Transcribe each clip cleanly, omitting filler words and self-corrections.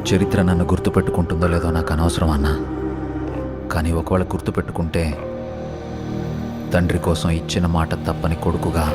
చరిత్ర నన్ను గుర్తుపెట్టుకుంటుందో లేదో నాకు అనవసరం అన్నా. కానీ ఒకవేళ గుర్తుపెట్టుకుంటే తండ్రి కోసం ఇచ్చిన మాట తప్పని కొడుకుగా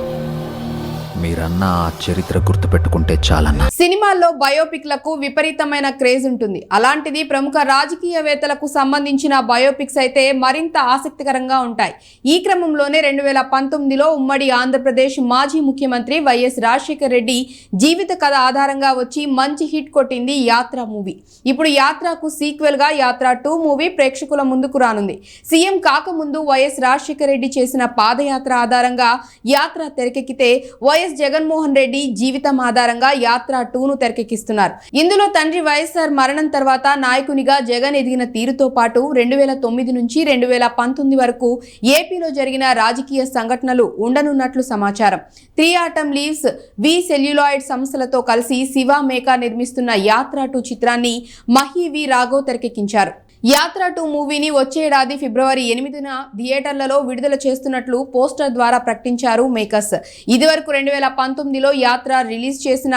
మీరన్నా ఆ చరిత్ర గుర్తుపెట్టుకుంటే చాలన్నా. సినిమాల్లో బయోపిక్లకు విపరీతమైన క్రేజ్ ఉంటుంది. అలాంటిది ప్రముఖ రాజకీయవేత్తలకు సంబంధించిన బయోపిక్స్ అయితే మరింత ఆసక్తికరంగా ఉంటాయి. ఈ క్రమంలోనే 2019లో ఉమ్మడి ఆంధ్రప్రదేశ్ మాజీ ముఖ్యమంత్రి వైఎస్ రాజశేఖర రెడ్డి జీవిత కథ ఆధారంగా వచ్చి మంచి హిట్ కొట్టింది యాత్ర మూవీ. ఇప్పుడు యాత్రకు సీక్వెల్ గా యాత్ర 2 మూవీ ప్రేక్షకుల ముందుకు రానుంది. సీఎం కాకముందు వైఎస్ రాజశేఖర రెడ్డి చేసిన పాదయాత్ర ఆధారంగా యాత్ర తెరకెక్కితే వైఎస్ జగన్మోహన్ రెడ్డి జీవితం ఆధారంగా యాత్ర 2ను తెరకెక్కిస్తున్నారు. ఇందులో తండ్రి వైఎస్ఆర్ మరణం తర్వాత నాయకునిగా జగన్ ఎదిగిన తీరుతో పాటు 2009 నుంచి 2019 వరకు ఏపీలో జరిగిన రాజకీయ సంఘటనలు ఉండనున్నట్లు సమాచారం. 3 ఆటమ్ లీవ్స్, వి సెల్యులాయిడ్ సంస్థలతో కలిసి శివ మేకా నిర్మిస్తున్న యాత్ర 2 చిత్రాన్ని మహి వి రాఘవ్ తెరకెక్కించారు. యాత్ర 2 మూవీని వచ్చే ఏడాది ఫిబ్రవరి 8న థియేటర్లలో విడుదల చేస్తున్నట్లు పోస్టర్ ద్వారా ప్రకటించారు మేకర్స్. ఇదివరకు 2019లో యాత్ర రిలీజ్ చేసిన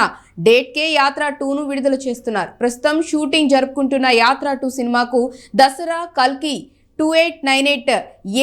డేట్కే యాత్ర 2ను విడుదల చేస్తున్నారు. ప్రస్తుతం షూటింగ్ జరుపుకుంటున్న యాత్ర 2 సినిమాకు దసరా కల్కి 2898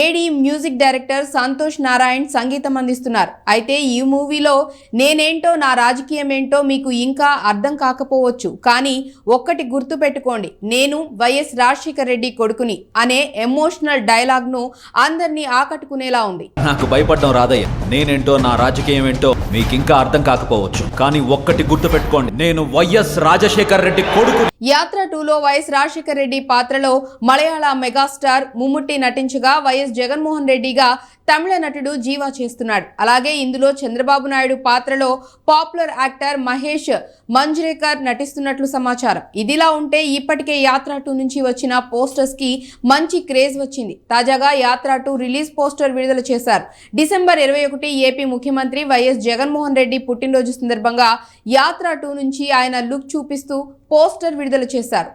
AD music director Santosh Narayan సంగీతం అందిస్తున్నారు. అయితే ఈ మూవీలో నేనేంటో నా రాజకీయం ఏంటో మీకు ఇంకా అర్థం కాకపోవచ్చు, కానీ ఒక్కటి గుర్తు పెట్టుకోండి, నేను వైఎస్ రాజశేఖర రెడ్డి కొడుకుని అనే ఎమోషనల్ డైలాగ్ ను అందరినీ ఆకట్టుకునేలా ఉంది. నాకు భయపడడం రాదయ్య. నేనేంటో నా రాజకీయం ఏంటో మీకు ఇంకా అర్థం కాకపోవచ్చు, కానీ ఒక్కటి గుర్తు పెట్టుకోండి, నేను వైఎస్ రాజశేఖర రెడ్డి కొడుకు. యాత్ర 2లో వైఎస్ రాజశేఖర రెడ్డి పాత్రలో మలయాళ మెగాస్టార్ ముమ్ముట్టి నటించగా వైఎస్ జగన్మోహన్ రెడ్డిగా తమిళ నటుడు జీవా చేస్తున్నాడు. అలాగే ఇందులో చంద్రబాబు నాయుడు పాత్రలో పాపులర్ యాక్టర్ మహేష్ మంజ్రేకర్ నటిస్తున్నట్లు సమాచారం. ఇదిలా ఉంటే ఇప్పటికే యాత్ర 2 నుంచి వచ్చిన పోస్టర్స్ కి మంచి క్రేజ్ వచ్చింది. తాజాగా యాత్ర 2 రిలీజ్ పోస్టర్ విడుదల చేశారు. డిసెంబర్ 21 ఏపీ ముఖ్యమంత్రి వైఎస్ జగన్మోహన్ రెడ్డి పుట్టినరోజు సందర్భంగా యాత్ర 2 నుంచి ఆయన లుక్ చూపిస్తూ పోస్టర్ విడుదల చేశారు.